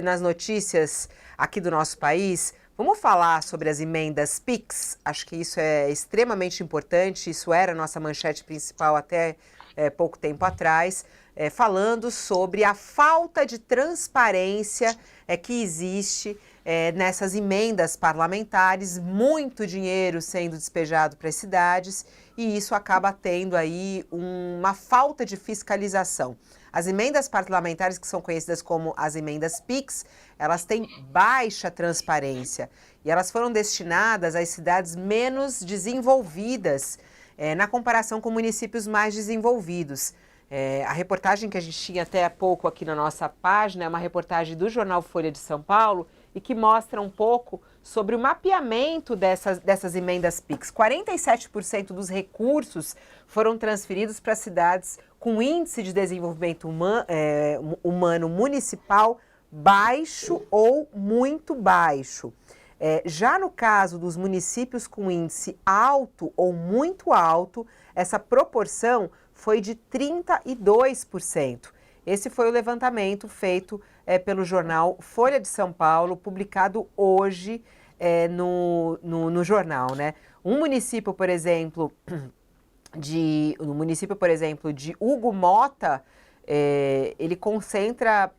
Nas notícias aqui do nosso país, vamos falar sobre as emendas PIX. Acho que isso é extremamente importante, isso era a nossa manchete principal até pouco tempo atrás, falando sobre a falta de transparência que existe nessas emendas parlamentares, muito dinheiro sendo despejado para as cidades, e isso acaba tendo aí uma falta de fiscalização. As emendas parlamentares, que são conhecidas como as emendas PIX, elas têm baixa transparência e elas foram destinadas às cidades menos desenvolvidas, na comparação com municípios mais desenvolvidos. A reportagem que a gente tinha até há pouco aqui na nossa página é uma reportagem do jornal Folha de São Paulo e que mostra um pouco sobre o mapeamento dessas emendas PIX. 47% dos recursos foram transferidos para cidades com índice de desenvolvimento humano municipal baixo ou muito baixo. Já no caso dos municípios com índice alto ou muito alto, essa proporção foi de 32%. Esse foi o levantamento feito pelo jornal Folha de São Paulo, publicado hoje no jornal, né? Um município, por exemplo, de Hugo Mota, ele concentra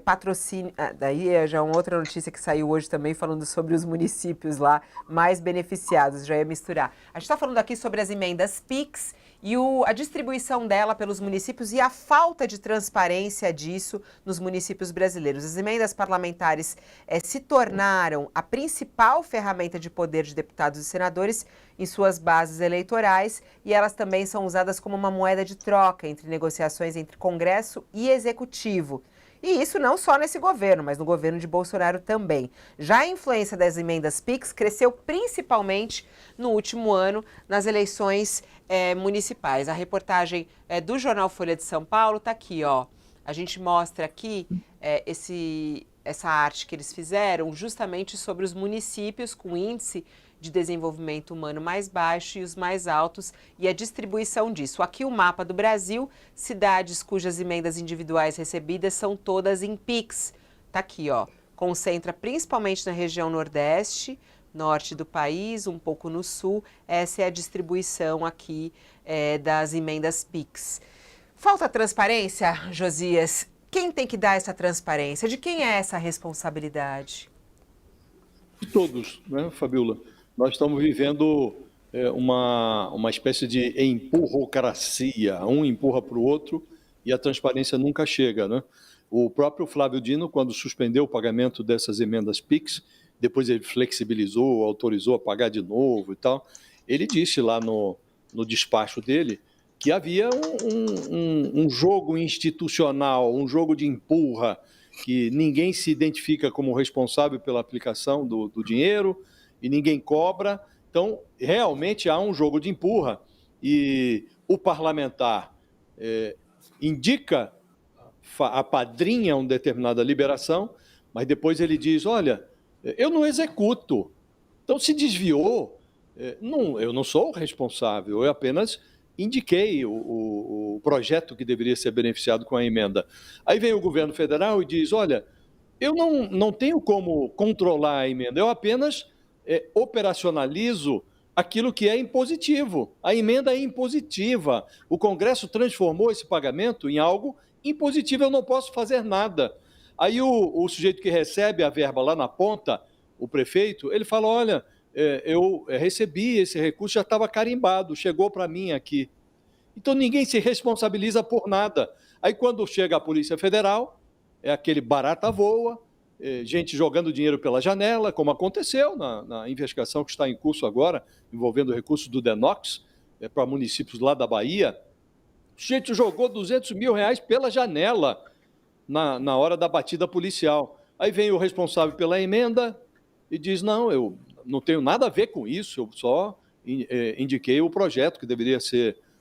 patrocínio. Daí é já uma outra notícia que saiu hoje também falando sobre os municípios lá mais beneficiados, já ia misturar. A gente está falando aqui sobre as emendas PIX e a distribuição dela pelos municípios e a falta de transparência disso nos municípios brasileiros. As emendas parlamentares se tornaram a principal ferramenta de poder de deputados e senadores em suas bases eleitorais e elas também são usadas como uma moeda de troca entre negociações entre Congresso e Executivo. E isso não só nesse governo, mas no governo de Bolsonaro também. Já a influência das emendas PIX cresceu principalmente no último ano, nas eleições municipais. A reportagem do jornal Folha de São Paulo está aqui, ó. A gente mostra aqui essa arte que eles fizeram justamente sobre os municípios com índice de desenvolvimento humano mais baixo e os mais altos e a distribuição disso. Aqui o mapa do Brasil, cidades cujas emendas individuais recebidas são todas em PIX. Tá aqui, ó. Concentra principalmente na região nordeste, norte do país, um pouco no sul. Essa é a distribuição aqui das emendas PIX. Falta transparência, Josias? Quem tem que dar essa transparência? De quem é essa responsabilidade? De todos, né, Fabiola? Nós estamos vivendo uma espécie de empurrocracia. Um empurra para o outro e a transparência nunca chega, né? O próprio Flávio Dino, quando suspendeu o pagamento dessas emendas PIX, depois ele flexibilizou, autorizou a pagar de novo e tal, ele disse lá no despacho dele que havia um jogo institucional, um jogo de empurra, que ninguém se identifica como responsável pela aplicação do dinheiro e ninguém cobra. Então, realmente há um jogo de empurra e o parlamentar indica, apadrinha uma determinada liberação, mas depois ele diz, olha, eu não executo. Então, se desviou, eu não sou o responsável, eu apenas indiquei o projeto que deveria ser beneficiado com a emenda. Aí vem o governo federal e diz, olha, eu não tenho como controlar a emenda, eu apenas operacionalizo aquilo que é impositivo. A emenda é impositiva. O Congresso transformou esse pagamento em algo impositivo, eu não posso fazer nada. Aí o sujeito que recebe a verba lá na ponta, o prefeito, ele fala, olha, eu recebi esse recurso, já estava carimbado, chegou para mim aqui. Então ninguém se responsabiliza por nada. Aí quando chega a Polícia Federal, é aquele barata voa, gente jogando dinheiro pela janela, como aconteceu na investigação que está em curso agora, envolvendo recursos do DENOX, para municípios lá da Bahia. Gente jogou R$200 mil pela janela na hora da batida policial. Aí vem o responsável pela emenda e diz, não, eu não tenho nada a ver com isso, eu só indiquei o projeto que deveria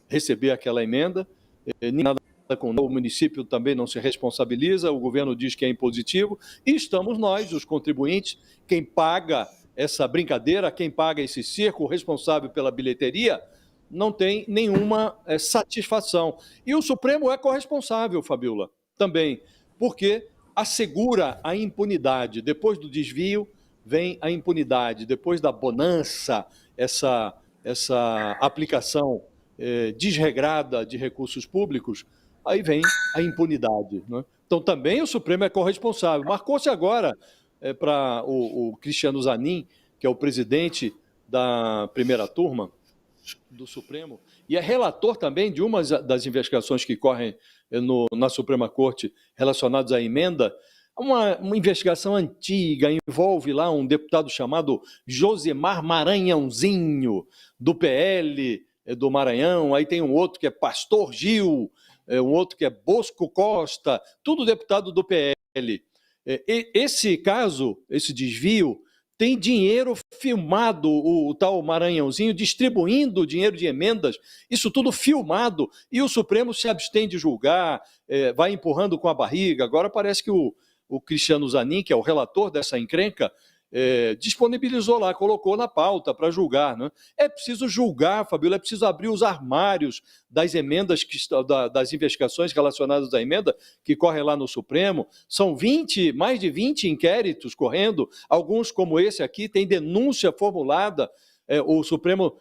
receber aquela emenda, nem nada com o município também não se responsabiliza, o governo diz que é impositivo, e estamos nós, os contribuintes, quem paga essa brincadeira, quem paga esse circo, o responsável pela bilheteria, não tem nenhuma satisfação. E o Supremo é corresponsável, Fabiola, também, porque assegura a impunidade. Depois do desvio, vem a impunidade. Depois da bonança, essa aplicação desregrada de recursos públicos, aí vem a impunidade. Né? Então, também o Supremo é corresponsável. Marcou-se agora para o Cristiano Zanin, que é o presidente da primeira turma do Supremo, e é relator também de uma das investigações que correm na Suprema Corte relacionadas à emenda. Uma investigação antiga, envolve lá um deputado chamado Josimar Maranhãozinho, do PL do Maranhão, aí tem um outro que é Pastor Gil, um outro que é Bosco Costa, tudo deputado do PL. Esse caso, esse desvio, tem dinheiro filmado, o tal Maranhãozinho distribuindo dinheiro de emendas, isso tudo filmado, e o Supremo se abstém de julgar, vai empurrando com a barriga. Agora parece que o Cristiano Zanin, que é o relator dessa encrenca, disponibilizou lá, colocou na pauta para julgar. Né? É preciso julgar, Fabíola, é preciso abrir os armários das emendas, das investigações relacionadas à emenda que correm lá no Supremo. São mais de 20 inquéritos correndo, alguns como esse aqui, tem denúncia formulada. O Supremo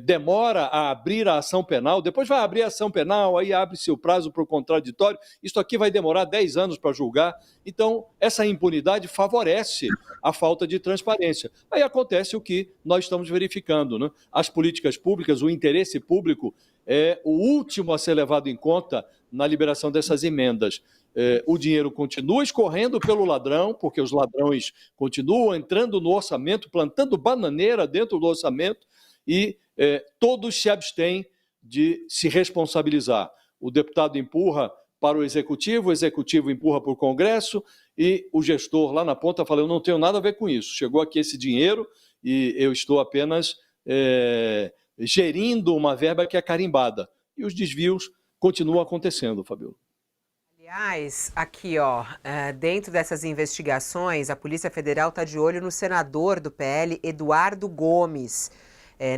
demora a abrir a ação penal, depois vai abrir a ação penal, aí abre-se o prazo para o contraditório, isso aqui vai demorar 10 anos para julgar. Então, essa impunidade favorece a falta de transparência. Aí acontece o que nós estamos verificando, né? As políticas públicas, o interesse público é o último a ser levado em conta na liberação dessas emendas. O dinheiro continua escorrendo pelo ladrão, porque os ladrões continuam entrando no orçamento, plantando bananeira dentro do orçamento, e todos se abstêm de se responsabilizar. O deputado empurra para o executivo empurra para o Congresso, e o gestor lá na ponta fala: eu não tenho nada a ver com isso, chegou aqui esse dinheiro e eu estou apenas gerindo uma verba que é carimbada. E os desvios continuam acontecendo, Fabíola. Aliás, aqui, ó, dentro dessas investigações, a Polícia Federal está de olho no senador do PL, Eduardo Gomes,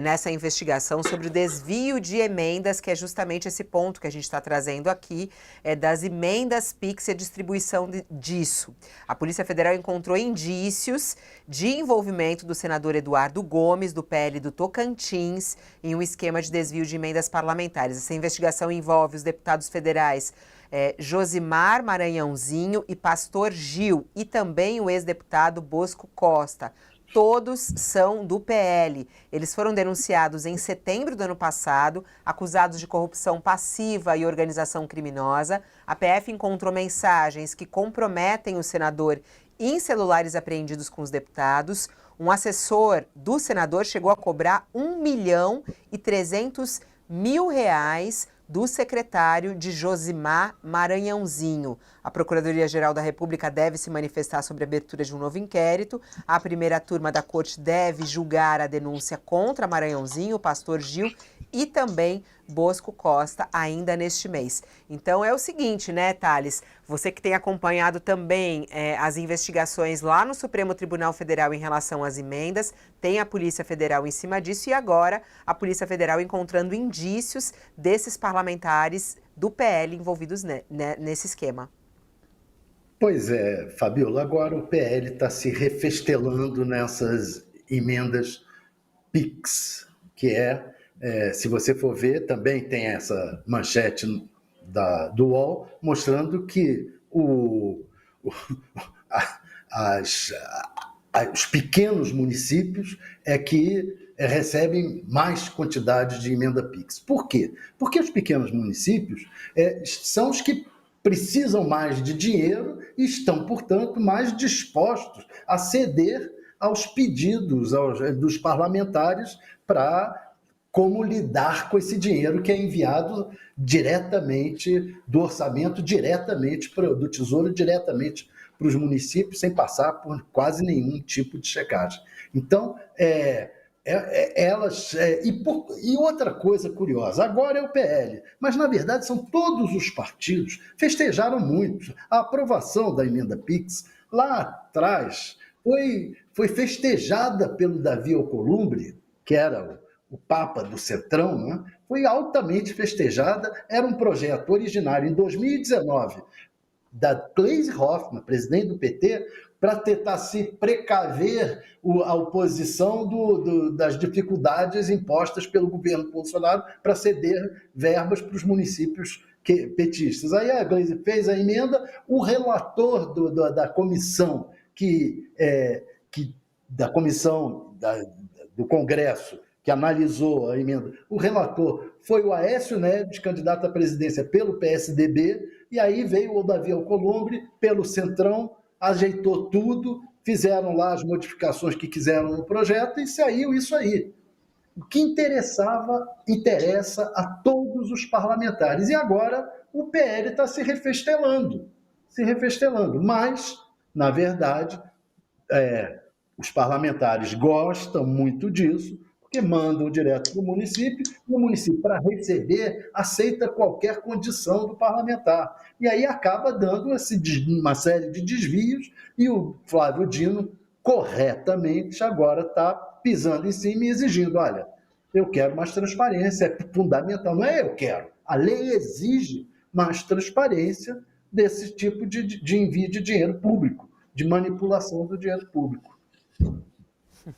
nessa investigação sobre o desvio de emendas, que é justamente esse ponto que a gente está trazendo aqui, das emendas PIX e a distribuição disso. A Polícia Federal encontrou indícios de envolvimento do senador Eduardo Gomes, do PL do Tocantins, em um esquema de desvio de emendas parlamentares. Essa investigação envolve os deputados federais Josimar Maranhãozinho e Pastor Gil, e também o ex-deputado Bosco Costa. Todos são do PL. Eles foram denunciados em setembro do ano passado, acusados de corrupção passiva e organização criminosa. A PF encontrou mensagens que comprometem o senador em celulares apreendidos com os deputados. Um assessor do senador chegou a cobrar R$1.300.000 do secretário de Josimar Maranhãozinho. A Procuradoria-Geral da República deve se manifestar sobre a abertura de um novo inquérito. A primeira turma da Corte deve julgar a denúncia contra Maranhãozinho, o Pastor Gil e também Bosco Costa ainda neste mês. Então é o seguinte, né, Thales? Você que tem acompanhado também as investigações lá no Supremo Tribunal Federal em relação às emendas, tem a Polícia Federal em cima disso, e agora a Polícia Federal encontrando indícios desses parlamentares do PL envolvidos nesse esquema. Pois é, Fabíola, agora o PL está se refestelando nessas emendas PIX, que se você for ver, também tem essa manchete do UOL, mostrando que os pequenos municípios que recebem mais quantidade de emenda PIX. Por quê? Porque os pequenos municípios são os que precisam mais de dinheiro e estão, portanto, mais dispostos a ceder aos pedidos dos parlamentares para como lidar com esse dinheiro que é enviado diretamente do orçamento, diretamente do Tesouro, diretamente para os municípios, sem passar por quase nenhum tipo de checagem. Então, e outra coisa curiosa, agora é o PL, mas na verdade são todos os partidos, festejaram muito a aprovação da emenda PIX. Lá atrás foi festejada pelo Davi Alcolumbre, que era o Papa do Centrão, né? Foi altamente festejada, era um projeto originário em 2019 da Gleisi Hoffmann, presidente do PT, para tentar se precaver a oposição das dificuldades impostas pelo governo Bolsonaro para ceder verbas para os municípios petistas. Aí a Gleisi fez a emenda, o relator da comissão do Congresso que analisou a emenda, o relator foi o Aécio Neves, candidato à presidência pelo PSDB, e aí veio o Davi Alcolumbre pelo Centrão, ajeitou tudo, fizeram lá as modificações que quiseram no projeto e saiu isso aí. O que interessa a todos os parlamentares. E agora o PL está se refestelando. Mas, na verdade, os parlamentares gostam muito disso, porque mandam direto para o município, e o município, para receber, aceita qualquer condição do parlamentar. E aí acaba dando uma série de desvios, e o Flávio Dino, corretamente, agora está pisando em cima e exigindo, olha, eu quero mais transparência, é fundamental, não é eu quero, a lei exige mais transparência desse tipo de envio de dinheiro público, de manipulação do dinheiro público.